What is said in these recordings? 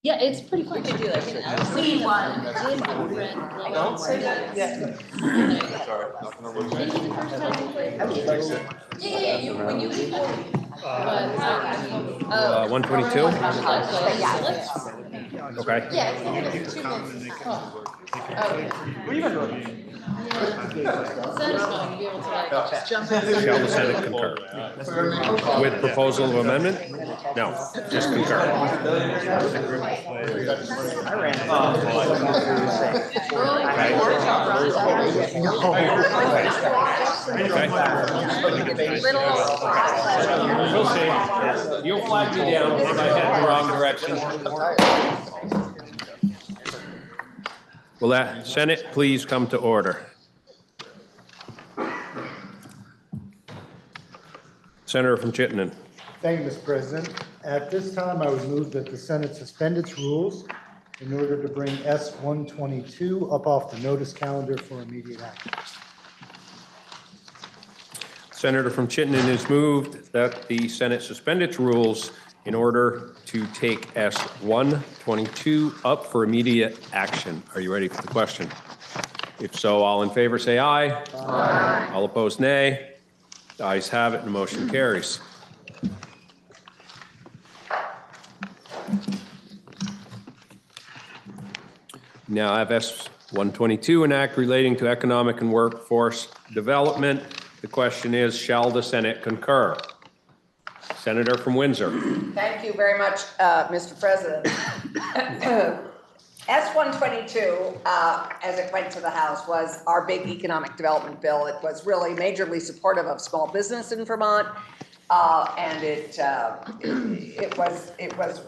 Yeah, it's pretty fun. We could do like. We won. Don't say that yet. Maybe the first time we played. Yeah, when you leave. 122? Okay. Yeah, I think it's 2 minutes. Okay. Satisfying to be able to like just jump in. Shall the Senate concur? With proposal of amendment? No, just concur. We'll see. You'll flag me down if I head in the wrong direction. Will that Senate please come to order? Senator from Chittenden. Thank you, Mr. President. At this time, I would move that the Senate suspend its rules in order to bring S-122 up off the notice calendar for immediate action. Senator from Chittenden has moved that the Senate suspend its rules in order to take S-122 up for immediate action. Are you ready for the question? If so, all in favor say aye. Aye. All opposed, nay. The ayes have it and the motion carries. Now I have S-122, an act relating to economic and workforce development. The question is, shall the Senate concur? Senator from Windsor. Thank you very much, Mr. President. S-122, as it went to the House, was our big economic development bill. It was really majorly supportive of small business in Vermont, and it was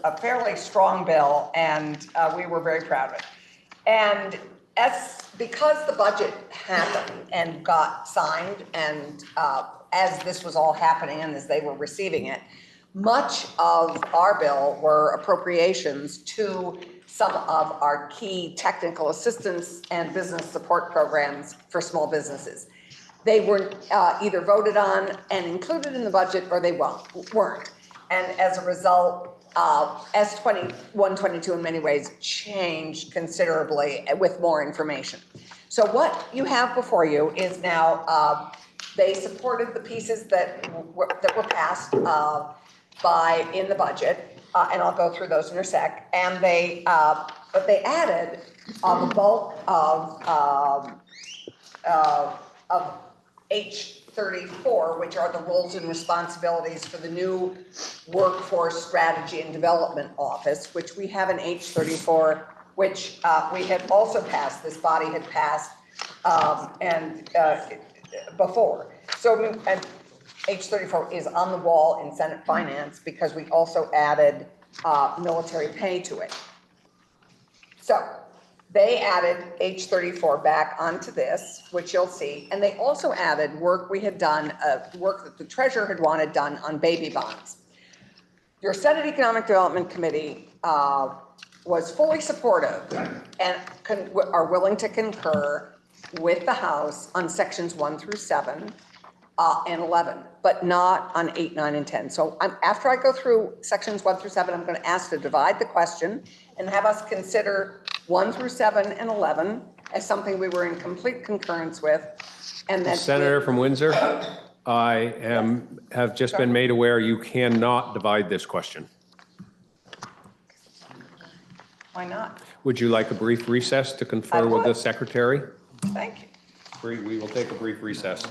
a fairly strong bill, and we were very proud of it. And because the budget happened and got signed, and as this was all happening and as they were receiving it, much of our bill were appropriations to some of our key technical assistance and business support programs for small businesses. They were either voted on and included in the budget, or they weren't. And as a result, S-122 in many ways changed considerably with more information. So what you have before you is now, they supported the pieces that were passed in the budget. And I'll go through those in a sec. And but they added the bulk of H34, which are the roles and responsibilities for the new Workforce Strategy and Development Office, which we have an H34, which we had also passed. This body had passed before. So and H34 is on the wall in Senate Finance because we also added military pay to it. So they added H34 back onto this, which you'll see, and they also added work we had done, work that the treasurer had wanted done on baby bonds. Your Senate Economic Development Committee was fully supportive and are willing to concur with the House on sections 1 through 7. And 11, but not on 8, 9, and 10. So after I go through sections 1 through 7, I'm going to ask to divide the question and have us consider 1 through 7 and 11 as something we were in complete concurrence with. And then Senator from Windsor, I have just been made aware you cannot divide this question. Why not? Would you like a brief recess to confer with the secretary? Thank you. We will take a brief recess.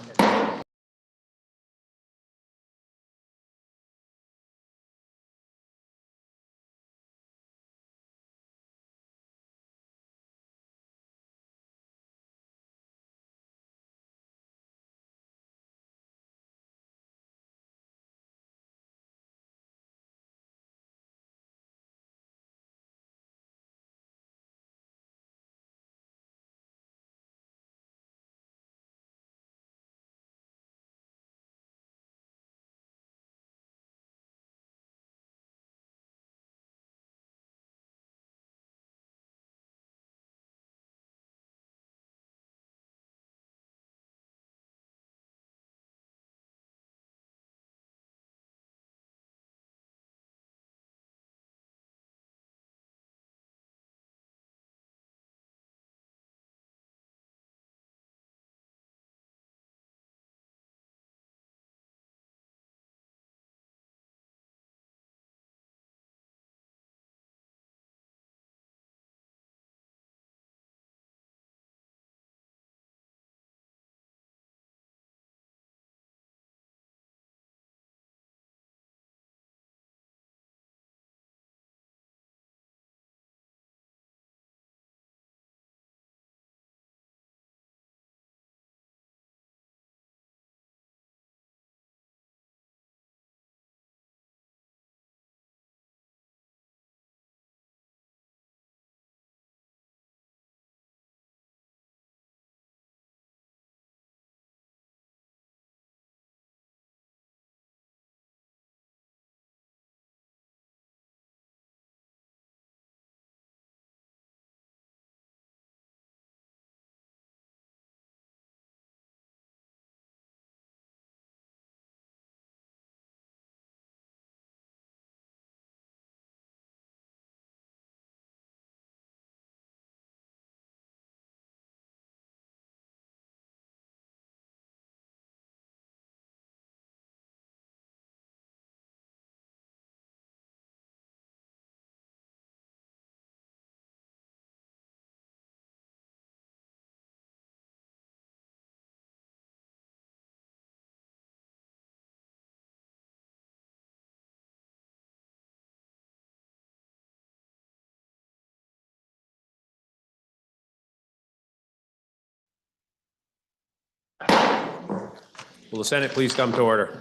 Will the Senate please come to order?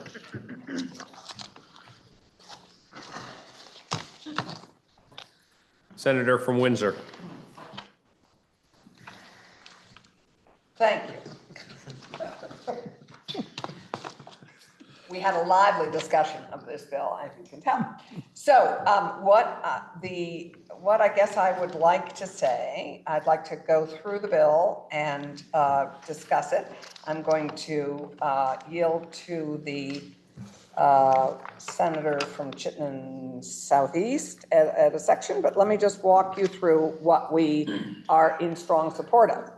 Senator from Windsor. Thank you. We had a lively discussion of this bill, as you can tell. So what I guess I would like to say, I'd like to go through the bill and discuss it. I'm going to yield to the senator from Chittenden Southeast at a section, but let me just walk you through what we are in strong support of.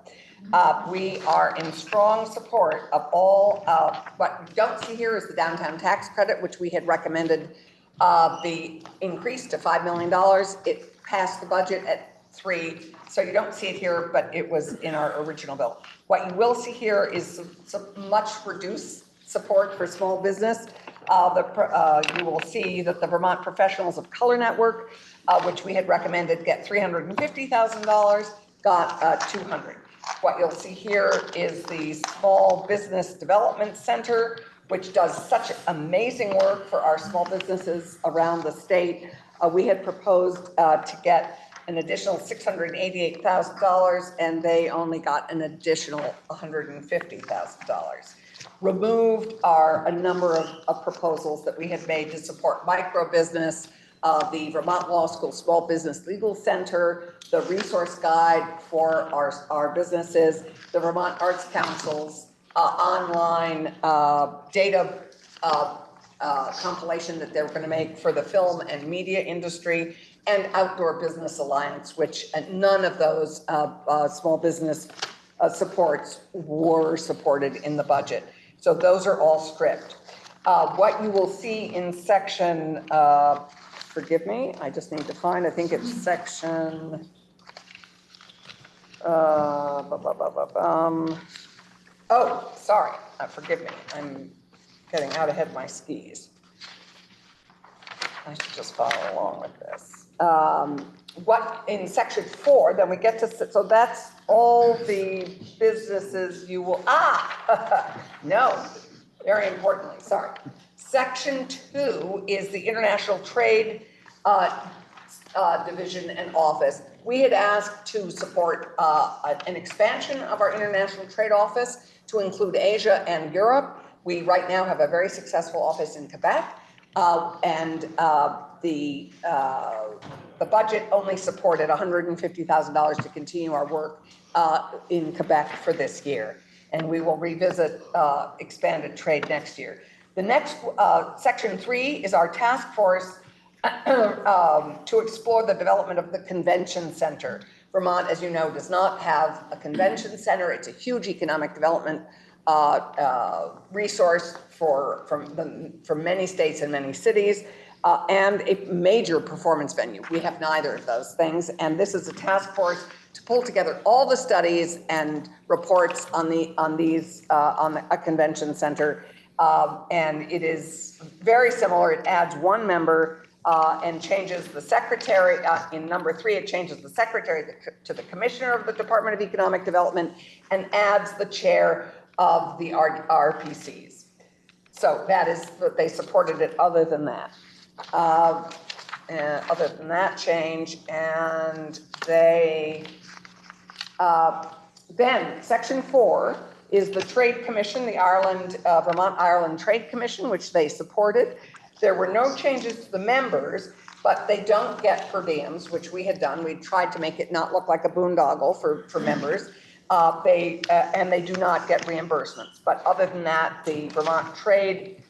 We are in strong support of all, what you don't see here is the downtown tax credit, which we had recommended be increased to $5 million. It passed the budget at 3, so you don't see it here, but it was in our original bill. What you will see here is some much reduced support for small business. You will see that the Vermont Professionals of Color Network, which we had recommended get $350,000, got $200,000. What you'll see here is the Small Business Development Center, which does such amazing work for our small businesses around the state. We had proposed to get an additional $688,000, and they only got an additional $150,000. Removed are a number of proposals that we had made to support micro business, the Vermont Law School Small Business Legal Center, the resource guide for our businesses, the Vermont Arts Council's online data compilation that they're going to make for the film and media industry, and Outdoor Business Alliance, which none of those small business supports were supported in the budget. So those are all stripped. What you will see in section, forgive me, I just need to find, I think it's section, oh, sorry, forgive me, I'm getting out ahead of my skis. I should just follow along with this. What in section 4, then we get to, so that's all the businesses you will, no, very importantly, sorry. Section 2 is the International Trade Division and Office. We had asked to support an expansion of our International Trade Office to include Asia and Europe. We right now have a very successful office in Quebec, and the budget only supported $150,000 to continue our work in Quebec for this year. And we will revisit expanded trade next year. The next, section 3 is our task force to explore the development of the convention center. Vermont, as you know, does not have a convention center. It's a huge economic development resource for many states and many cities, and a major performance venue. We have neither of those things, and this is a task force to pull together all the studies and reports on a convention center, and it is very similar. It adds one member and changes the secretary. In number 3, it changes the secretary to the commissioner of the Department of Economic Development and adds the chair of the RPCs. So that is what they supported it other than that. Other than that change, and they, then section 4 is the Trade Commission, the Vermont Ireland Trade Commission, which they supported. There were no changes to the members, but they don't get per diems, which we had done. We tried to make it not look like a boondoggle for members. And they do not get reimbursements. But other than that, the Vermont Trade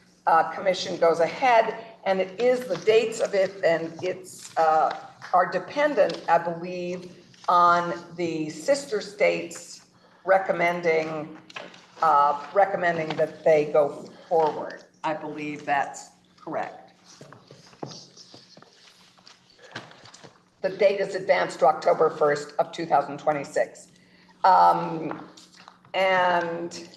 Commission goes ahead, and it is the dates of it, and it's are dependent, I believe, on the sister states recommending that they go forward. I believe that's correct. The date is advanced to October 1st of 2026. And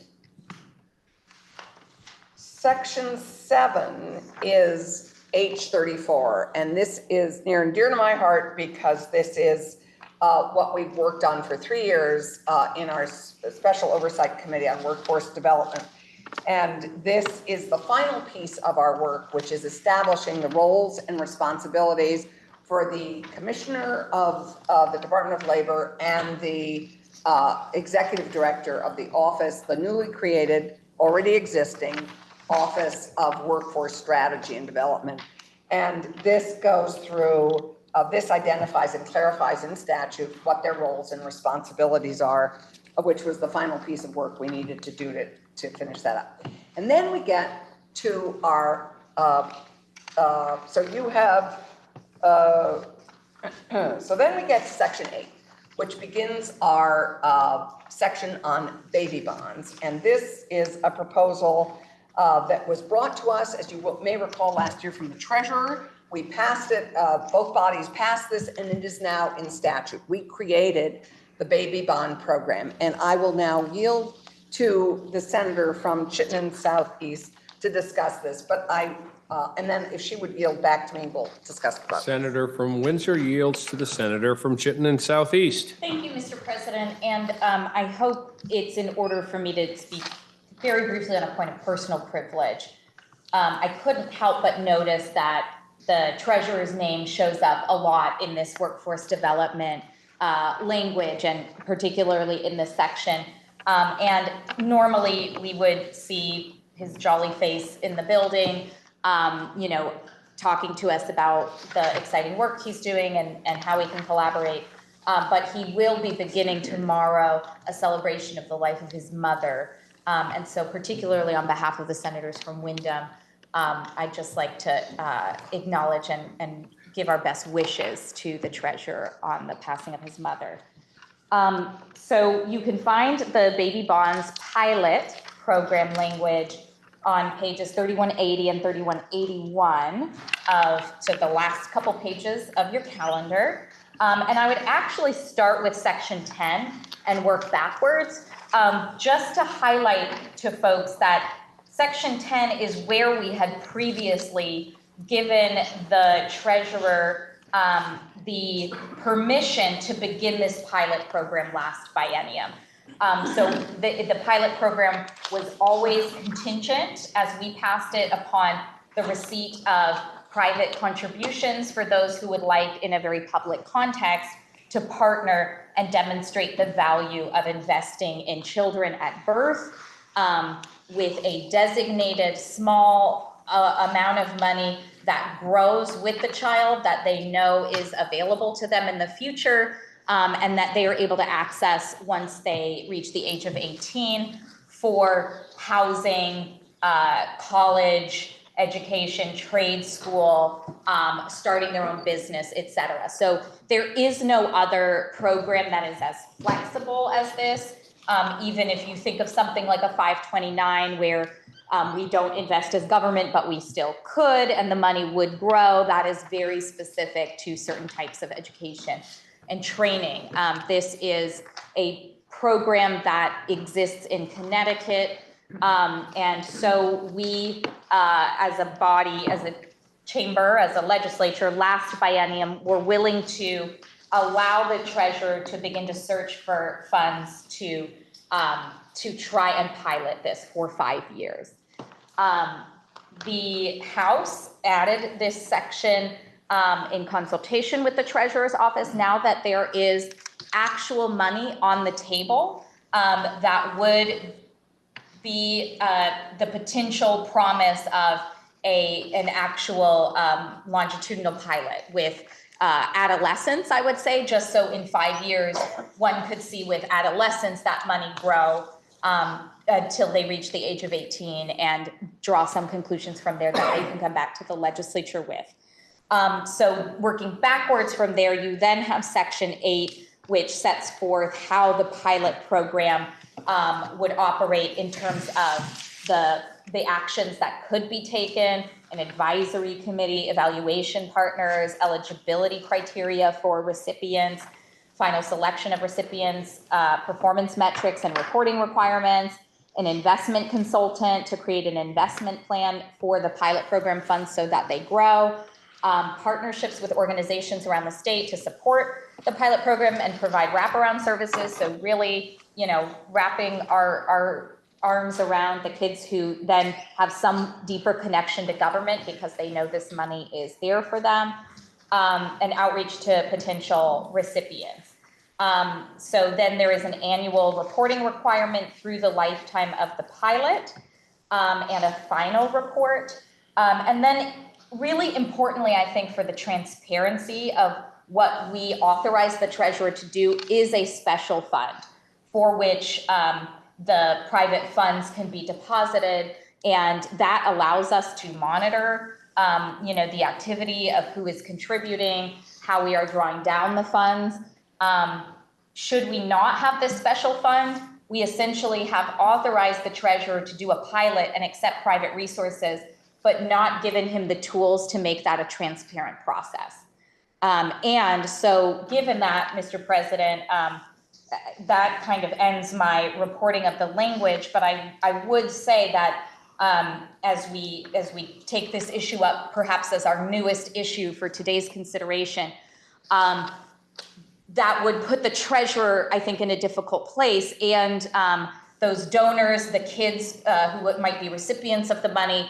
section 7 is H34, and this is near and dear to my heart because this is what we've worked on for 3 years in our Special Oversight Committee on Workforce Development. And this is the final piece of our work, which is establishing the roles and responsibilities for the Commissioner of the Department of Labor and the Executive Director of the office, the newly created, already existing Office of Workforce Strategy and Development. And this goes through, this identifies and clarifies in statute what their roles and responsibilities are, which was the final piece of work we needed to do to finish that up. And then we get to our, so you have, so then we get to section 8, which begins our section on baby bonds. And this is a proposal that was brought to us, as you may recall, last year from the treasurer. We passed it, both bodies passed this, and it is now in statute. We created the baby bond program, and I will now yield to the senator from Chittenden Southeast to discuss this, but and then if she would yield back to me, we'll discuss the project. Senator from Windsor yields to the senator from Chittenden Southeast. Thank you, Mr. President, and I hope it's in order for me to speak very briefly on a point of personal privilege. I couldn't help but notice that the treasurer's name shows up a lot in this workforce development language, and particularly in this section. And normally we would see his jolly face in the building, you know, talking to us about the exciting work he's doing and how we can collaborate. But he will be beginning tomorrow a celebration of the life of his mother. And so particularly on behalf of the senators from Windham, I'd just like to acknowledge and give our best wishes to the treasurer on the passing of his mother. So you can find the Baby Bonds pilot program language on pages 3180 and 3181 so the last couple pages of your calendar. And I would actually start with section 10 and work backwards, just to highlight to folks that section 10 is where we had previously given the treasurer the permission to begin this pilot program last biennium. So the pilot program was always contingent, as we passed it, upon the receipt of private contributions for those who would like, in a very public context, to partner and demonstrate the value of investing in children at birth with a designated small amount of money that grows with the child that they know is available to them in the future, and that they are able to access once they reach the age of 18 for housing, college, education, trade school, starting their own business, etc. So there is no other program that is as flexible as this. Even if you think of something like a 529 where we don't invest as government, but we still could, and the money would grow, that is very specific to certain types of education and training. This is a program that exists in Connecticut. And so we, as a body, as a chamber, as a legislature, last biennium, were willing to allow the treasurer to begin to search for funds to try and pilot this for 5 years. The House added this section in consultation with the treasurer's office. Now that there is actual money on the table that would be the potential promise of an actual longitudinal pilot with adolescents, I would say, just so in 5 years, one could see with adolescents that money grow until they reach the age of 18 and draw some conclusions from there that they can come back to the legislature with. So working backwards from there, you then have section 8, which sets forth how the pilot program would operate in terms of the actions that could be taken, an advisory committee, evaluation partners, eligibility criteria for recipients, final selection of recipients, performance metrics and reporting requirements, an investment consultant to create an investment plan for the pilot program funds so that they grow, partnerships with organizations around the state to support the pilot program and provide wraparound services. So really, you know, wrapping our arms around the kids who then have some deeper connection to government because they know this money is there for them, and outreach to potential recipients. So then there is an annual reporting requirement through the lifetime of the pilot, and a final report. And then really importantly, I think for the transparency of what we authorize the treasurer to do is a special fund for which the private funds can be deposited. And that allows us to monitor the activity of who is contributing, how we are drawing down the funds. Should we not have this special fund, we essentially have authorized the treasurer to do a pilot and accept private resources, but not given him the tools to make that a transparent process. And so given that, Mr. President, that kind of ends my reporting of the language, but I would say that as we take this issue up, perhaps as our newest issue for today's consideration, that would put the treasurer, I think, in a difficult place, and those donors, the kids who might be recipients of the money,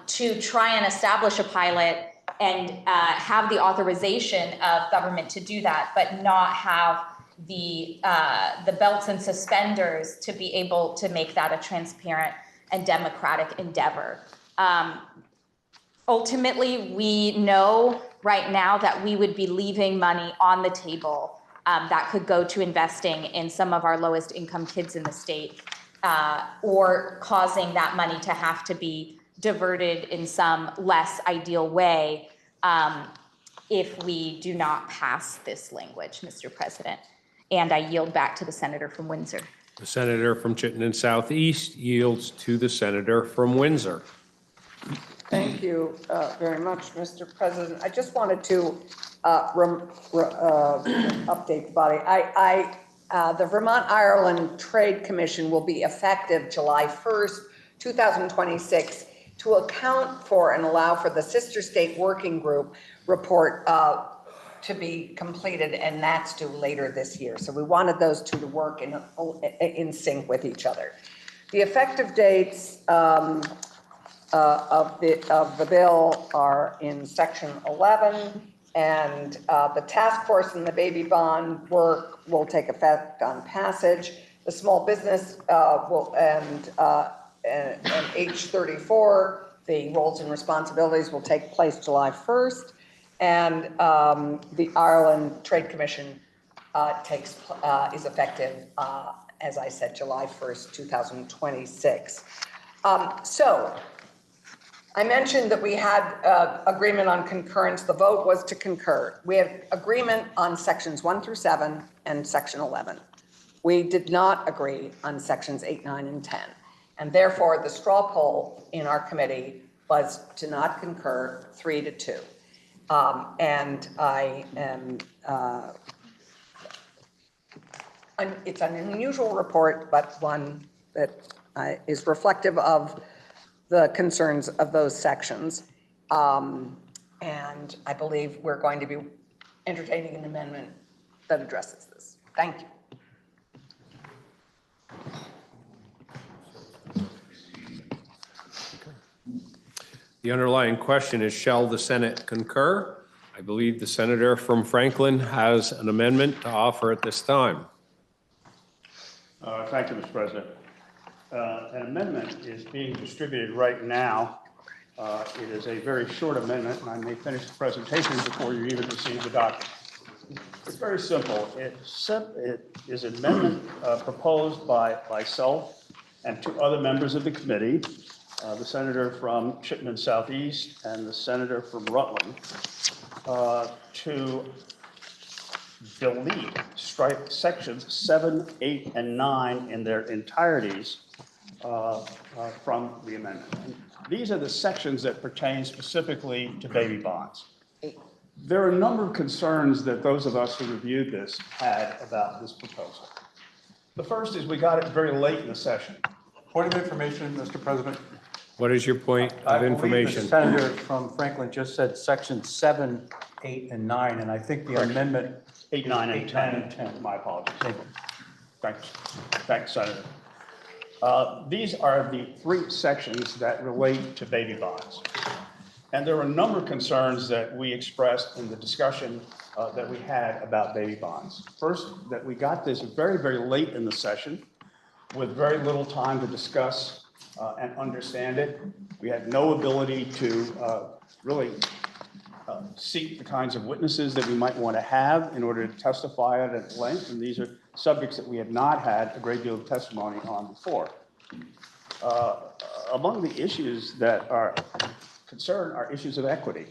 to try and establish a pilot and have the authorization of government to do that, but not have the belts and suspenders to be able to make that a transparent and democratic endeavor. Ultimately, we know right now that we would be leaving money on the table that could go to investing in some of our lowest income kids in the state, or causing that money to have to be diverted in some less ideal way if we do not pass this language, Mr. President. And I yield back to the senator from Windsor. The senator from Chittenden Southeast yields to the senator from Windsor. Thank you very much, Mr. President. I just wanted to update the body. The Vermont Ireland Trade Commission will be effective July 1st, 2026, to account for and allow for the Sister State Working Group report to be completed, and that's due later this year. So we wanted those two to work in sync with each other. The effective dates of the bill are in section 11, and the task force and the baby bond work will take effect on passage. The small business and H34, the roles and responsibilities will take place July 1st. And the Ireland Trade Commission is effective, as I said, July 1st, 2026. So I mentioned that we had agreement on concurrence. The vote was to concur. We have agreement on sections 1 through 7 and section 11. We did not agree on sections 8, 9, and 10. And therefore, the straw poll in our committee was to not concur 3-2. And I am, it's an unusual report, but one that is reflective of the concerns of those sections. And I believe we're going to be entertaining an amendment that addresses this. Thank you. The underlying question is, shall the Senate concur? I believe the senator from Franklin has an amendment to offer at this time. Thank you, Mr. President. An amendment is being distributed right now. It is a very short amendment, and I may finish the presentation before you even receive the document. It's very simple. It is an amendment proposed by myself and 2 other members of the committee, the senator from Chittenden Southeast and the senator from Rutland, to strike sections 7, 8, and 9 in their entireties from the amendment. And these are the sections that pertain specifically to baby bonds. There are a number of concerns that those of us who reviewed this had about this proposal. The first is we got it very late in the session. Point of information, Mr. President. What is your point I of believe information? the senator from Franklin just said section 7, 8, and 9, and I think the amendment. 8, 9, and 8, 10. 9, and 10. My apologies. Thanks, Senator. These are the 3 sections that relate to baby bonds. And there were a number of concerns that we expressed in the discussion that we had about baby bonds. First, that we got this very, very late in the session with very little time to discuss and understand it. We had no ability to really seek the kinds of witnesses that we might want to have in order to testify on at length. And these are subjects that we had not had a great deal of testimony on before. Among the issues that are concerned are issues of equity.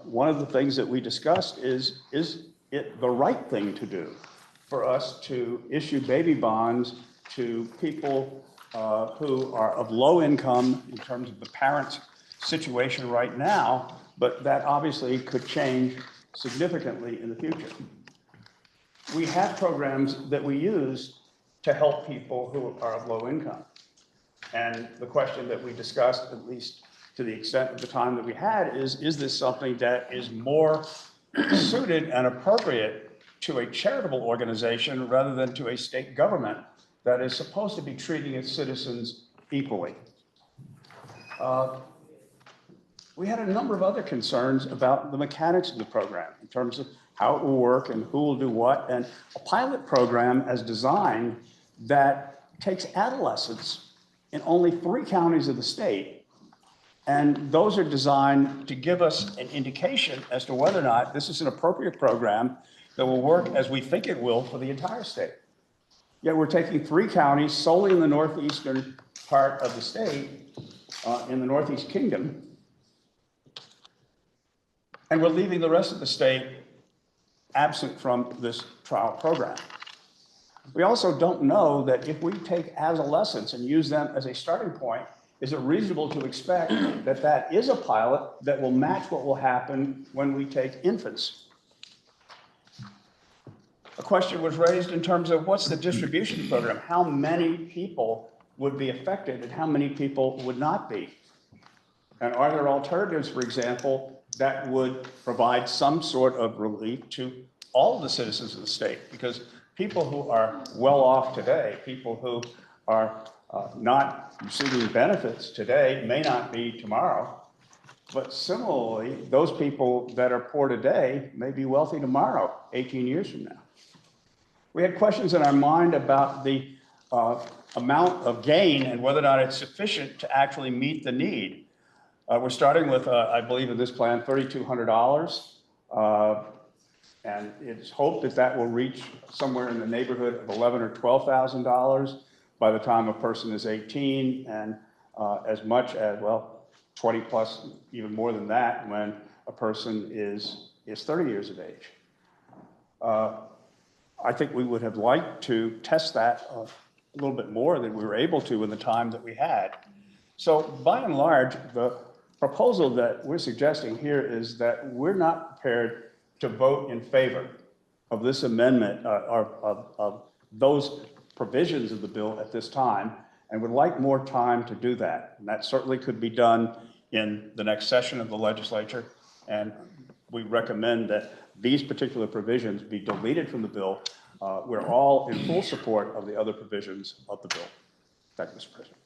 One of the things that we discussed is it the right thing to do for us to issue baby bonds to people who are of low income in terms of the parents' situation right now, but that obviously could change significantly in the future. We have programs that we use to help people who are of low income. And the question that we discussed, at least to the extent of the time that we had, is this something that is more suited and appropriate to a charitable organization rather than to a state government that is supposed to be treating its citizens equally? We had a number of other concerns about the mechanics of the program in terms of how it will work and who will do what, and a pilot program as designed that takes adolescents in only 3 counties of the state. And those are designed to give us an indication as to whether or not this is an appropriate program that will work as we think it will for the entire state. Yet we're taking 3 counties solely in the northeastern part of the state, in the Northeast Kingdom, and we're leaving the rest of the state absent from this trial program. We also don't know that if we take adolescents and use them as a starting point, is it reasonable to expect that that is a pilot that will match what will happen when we take infants? A question was raised in terms of what's the distribution program? How many people would be affected and how many people would not be? And are there alternatives, for example, that would provide some sort of relief to all of the citizens of the state? Because people who are well off today, people who are not receiving benefits today may not be tomorrow. But similarly, those people that are poor today may be wealthy tomorrow, 18 years from now. We had questions in our mind about the amount of gain and whether or not it's sufficient to actually meet the need. We're starting with, I believe in this plan, $3,200. And it's hoped that that will reach somewhere in the neighborhood of $11,000 or $12,000 by the time a person is 18, and as much as, well, 20 plus, even more than that, when a person is 30 years of age. I think we would have liked to test that a little bit more than we were able to in the time that we had. So by and large, the proposal that we're suggesting here is that we're not prepared to vote in favor of this amendment, of those provisions of the bill at this time, and would like more time to do that. And that certainly could be done in the next session of the legislature. And we recommend that these particular provisions be deleted from the bill. We're all in full support of the other provisions of the bill. Thank you, Mr. President.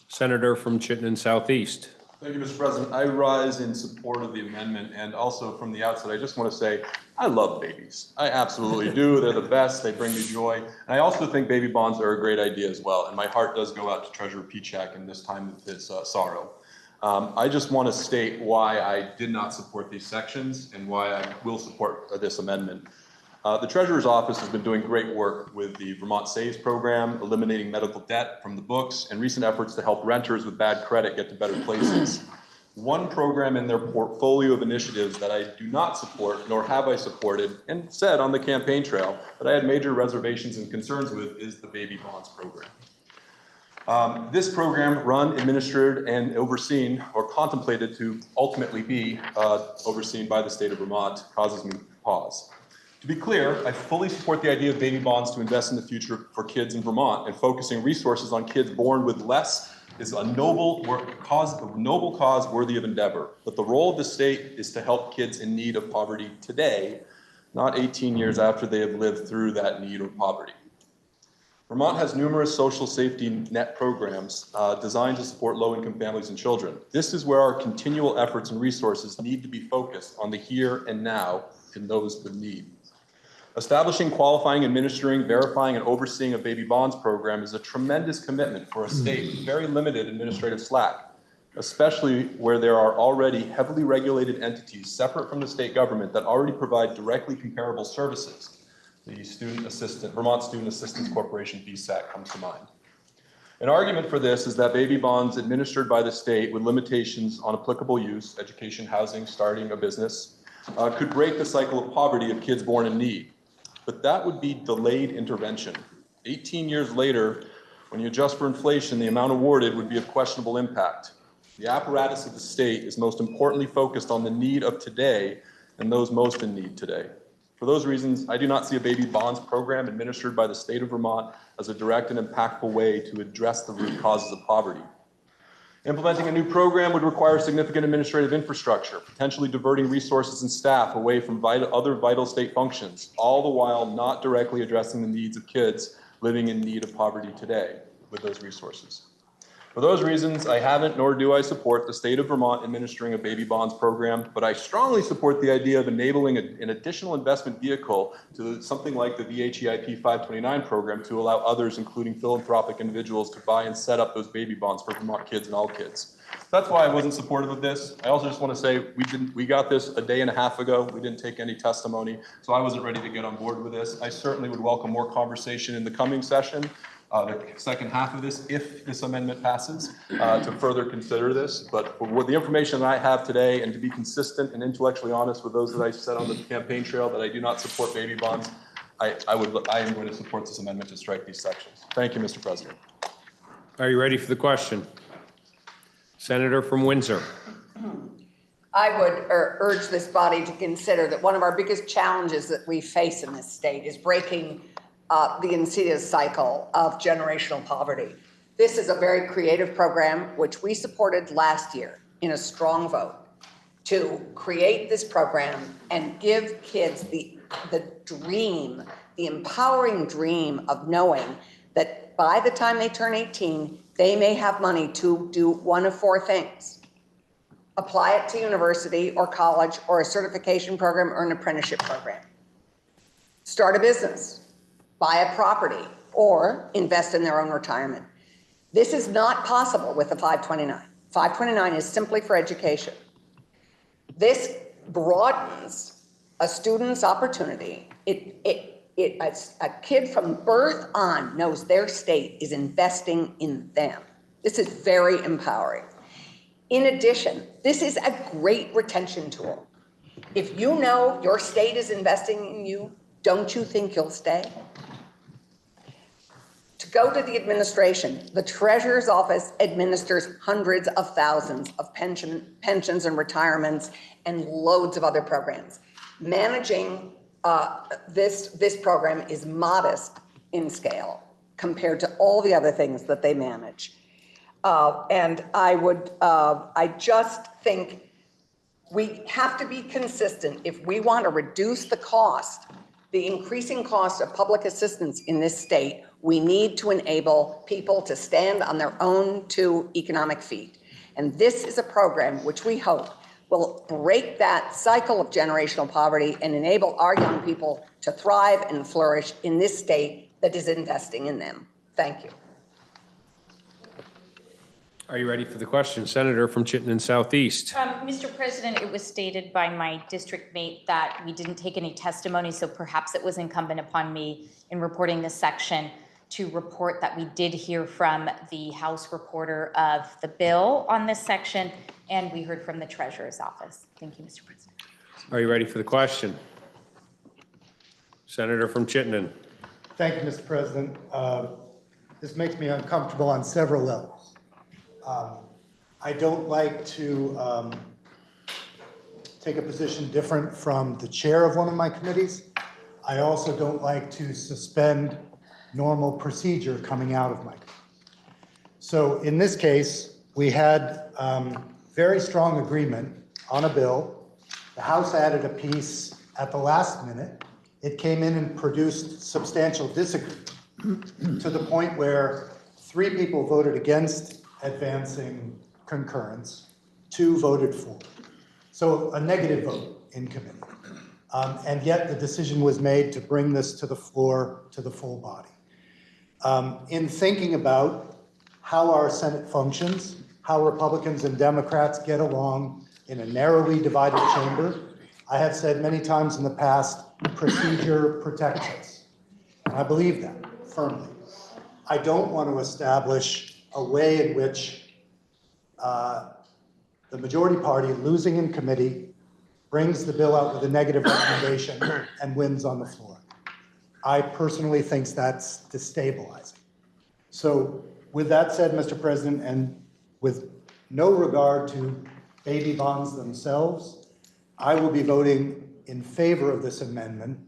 Senator from Chittenden Southeast. Thank you, Mr. President. I rise in support of the amendment, and also from the outset, I just want to say I love babies. I absolutely do. They're the best. They bring me joy. And I also think baby bonds are a great idea as well. And my heart does go out to Treasurer Pichak in this time of his sorrow. I just want to state why I did not support these sections and why I will support this amendment. The Treasurer's Office has been doing great work with the Vermont Saves program, eliminating medical debt from the books, and recent efforts to help renters with bad credit get to better places. One program in their portfolio of initiatives that I do not support, nor have I supported, and said on the campaign trail that I had major reservations and concerns with, is the Baby Bonds program. This program, run, administered, and overseen, or contemplated to ultimately be overseen by the state of Vermont, causes me pause. To be clear, I fully support the idea of baby bonds to invest in the future for kids in Vermont, and focusing resources on kids born with less is a noble cause worthy of endeavor. But the role of the state is to help kids in need of poverty today, not 18 years after they have lived through that need or poverty. Vermont has numerous social safety net programs designed to support low-income families and children. This is where our continual efforts and resources need to be focused on the here and now and those with need. Establishing, qualifying, administering, verifying, and overseeing a baby bonds program is a tremendous commitment for a state with very limited administrative slack, especially where there are already heavily regulated entities separate from the state government that already provide directly comparable services. The Vermont Student Assistance Corporation, VSAC, comes to mind. An argument for this is that baby bonds administered by the state with limitations on applicable use, education, housing, starting a business, could break the cycle of poverty of kids born in need. But that would be delayed intervention. 18 years later, when you adjust for inflation, the amount awarded would be of questionable impact. The apparatus of the state is most importantly focused on the need of today and those most in need today. For those reasons, I do not see a baby bonds program administered by the state of Vermont as a direct and impactful way to address the root causes of poverty. Implementing a new program would require significant administrative infrastructure, potentially diverting resources and staff away from other vital state functions, all the while not directly addressing the needs of kids living in need of poverty today with those resources. For those reasons, I haven't nor do I support the state of Vermont administering a baby bonds program, but I strongly support the idea of enabling an additional investment vehicle to something like the VHEIP 529 program to allow others, including philanthropic individuals, to buy and set up those baby bonds for Vermont kids and all kids. That's why I wasn't supportive of this. I also just want to say we got this a day and a half ago. We didn't take any testimony, so I wasn't ready to get on board with this. I certainly would welcome more conversation in the coming session. The second half of this, if this amendment passes, to further consider this. But with the information that I have today, and to be consistent and intellectually honest with those that I said on the campaign trail that I do not support baby bonds, I am going to support this amendment to strike these sections. Thank you, Mr. President. Are you ready for the question? Senator from Windsor. I would urge this body to consider that one of our biggest challenges that we face in this state is breaking the insidious cycle of generational poverty. This is a very creative program, which we supported last year in a strong vote to create this program and give kids the dream, the empowering dream of knowing that by the time they turn 18, they may have money to do one of four things: apply it to university or college or a certification program or an apprenticeship program, start a business, buy a property, or invest in their own retirement. This is not possible with the 529. 529 is simply for education. This broadens a student's opportunity. A kid from birth on knows their state is investing in them. This is very empowering. In addition, this is a great retention tool. If you know your state is investing in you, don't you think you'll stay? To go to the administration, the Treasurer's Office administers hundreds of thousands of pensions and retirements and loads of other programs. Managing this program is modest in scale compared to all the other things that they manage. And I just think we have to be consistent if we want to reduce the cost, the increasing cost of public assistance in this state. We need to enable people to stand on their own two economic feet. And this is a program which we hope will break that cycle of generational poverty and enable our young people to thrive and flourish in this state that is investing in them. Thank you. Are you ready for the question? Senator from Chittenden Southeast. Mr. President, it was stated by my district mate that we didn't take any testimony, so perhaps it was incumbent upon me in reporting this section to report that we did hear from the House reporter of the bill on this section, and we heard from the Treasurer's Office. Thank you, Mr. President. Are you ready for the question? Senator from Chittenden. Thank you, Mr. President. This makes me uncomfortable on several levels. I don't like to take a position different from the chair of one of my committees. I also don't like to suspend normal procedure coming out of my committee. So in this case, we had very strong agreement on a bill. The House added a piece at the last minute. It came in and produced substantial disagreement. to the point where 3 people voted against advancing concurrence, 2 voted for. So a negative vote in committee. And yet the decision was made to bring this to the floor, to the full body. In thinking about how our Senate functions, how Republicans and Democrats get along in a narrowly divided chamber, I have said many times in the past, procedure protects us. And I believe that firmly. I don't want to establish a way in which the majority party, losing in committee, brings the bill out with a negative recommendation and wins on the floor. I personally think that's destabilizing. So with that said, Mr. President, and with no regard to baby bonds themselves, I will be voting in favor of this amendment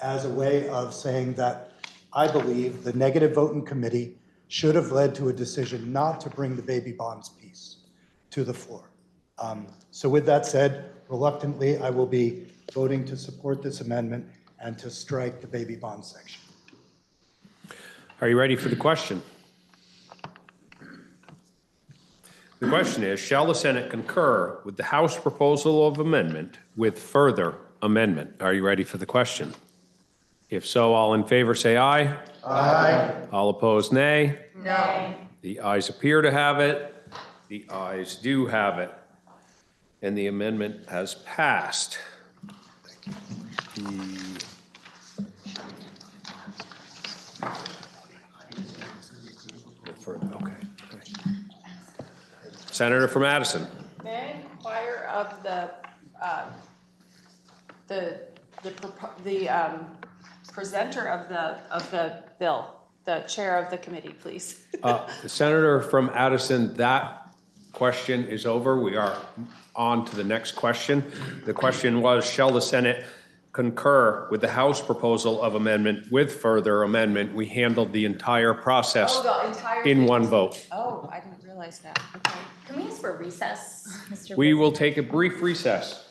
as a way of saying that I believe the negative vote in committee should have led to a decision not to bring the baby bonds piece to the floor. So with that said, reluctantly, I will be voting to support this amendment and to strike the baby bond section. Are you ready for the question? The question is, shall the Senate concur with the House proposal of amendment with further amendment? Are you ready for the question? If so, all in favor say aye. Aye. All opposed, nay. No. The ayes appear to have it. The ayes do have it. And the amendment has passed. Okay. Senator from Addison. May I inquire of the presenter of the bill, the chair of the committee, please? The Senator from Addison, that question is over. We are on to the next question. The question was, shall the Senate concur with the House proposal of amendment with further amendment? We handled the entire process Oh, the entire in thing. one vote. Oh, I didn't realize that. Okay. Can we ask for recess, Mr. We will take a brief recess.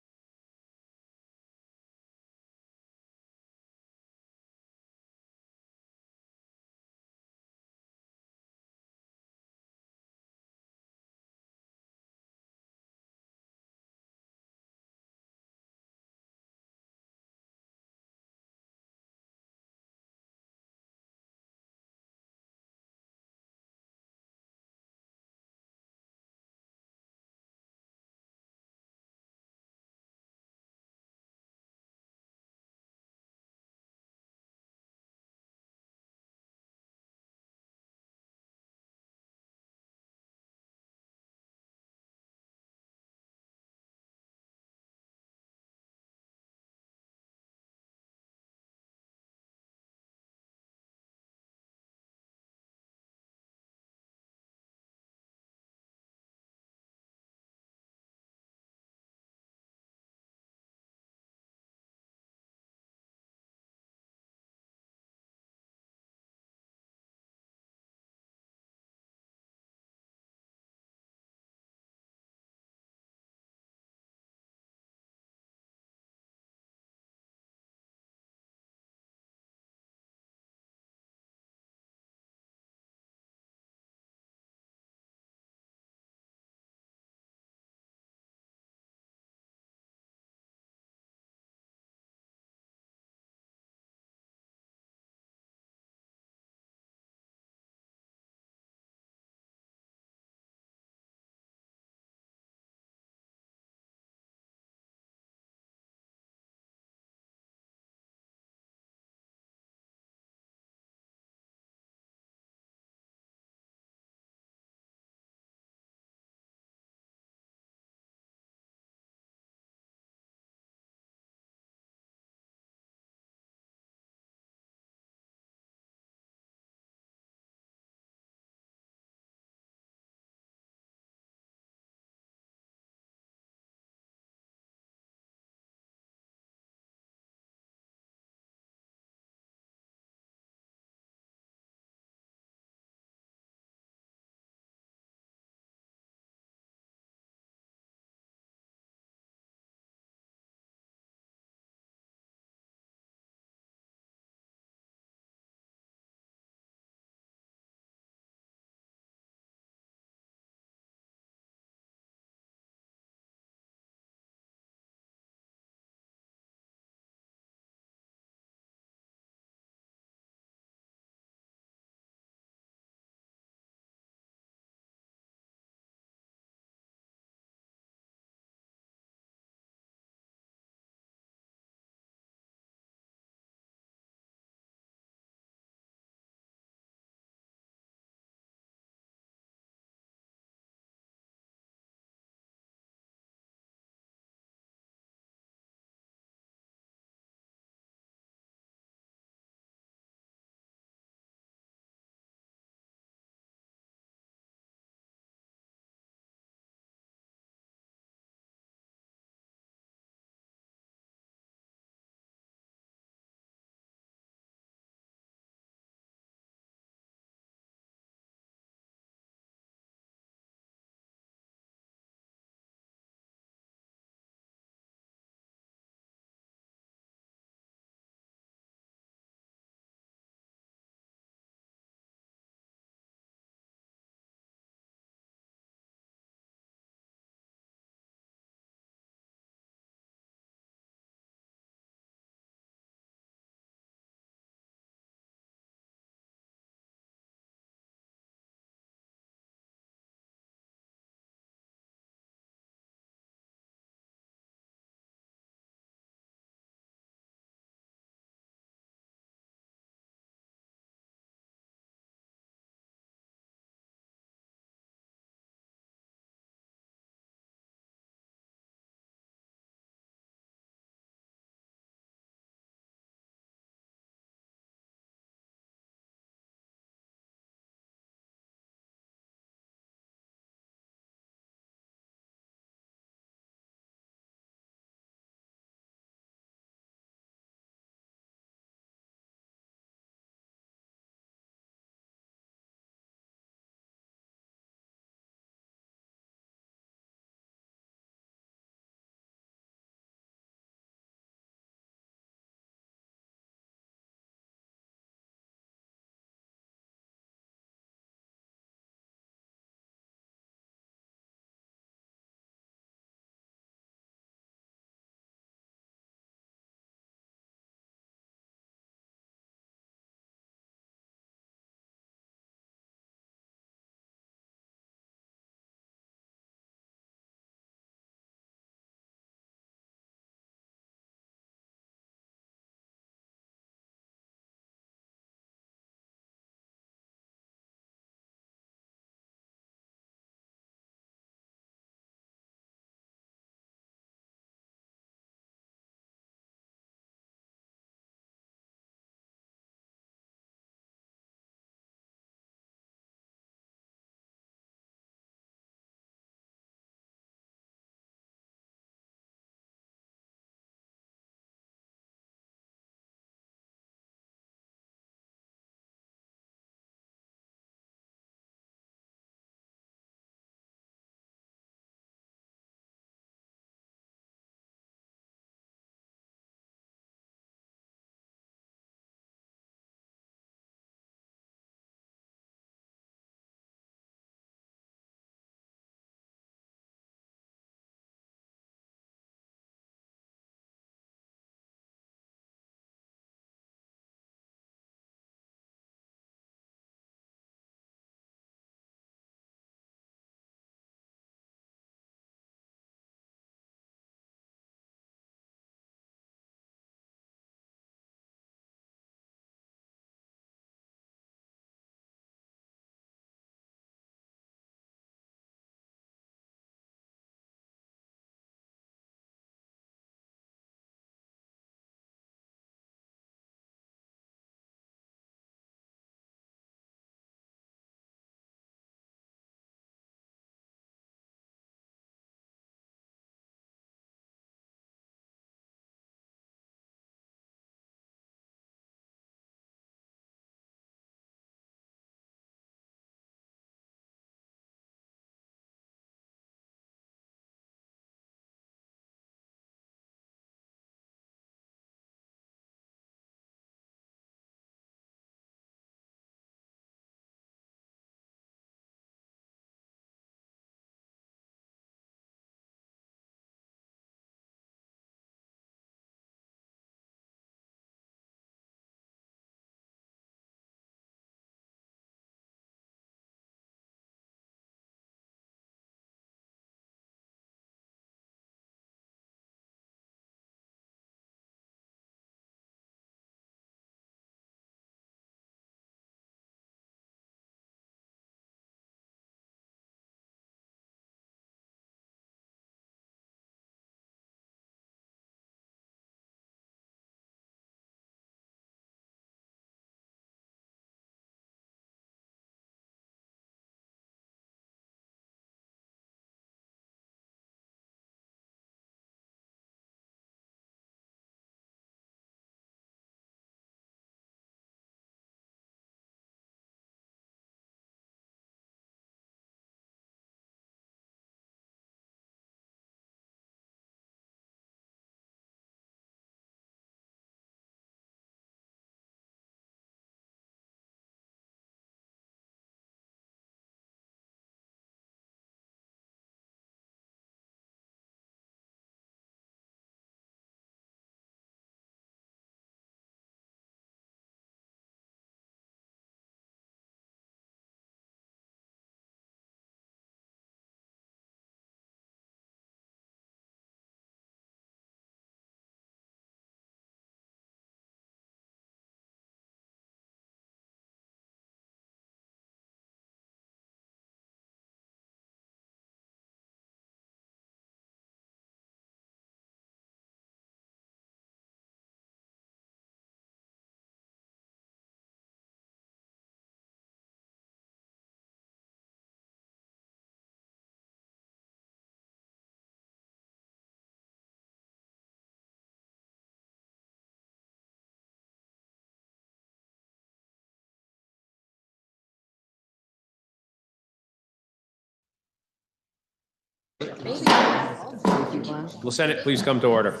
Will Senate please come to order?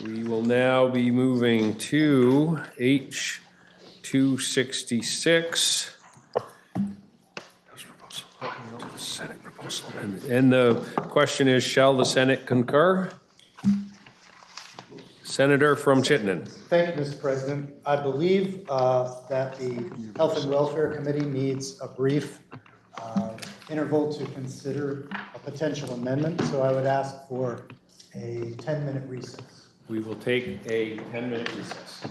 We will now be moving to H 266. Senate proposal. And the question is, shall the Senate concur? Senator from Chittenden. Thank you, Mr. President. I believe that the Health and Welfare Committee needs a brief interval to consider a potential amendment, so I would ask for a 10-minute recess. We will take a 10-minute recess.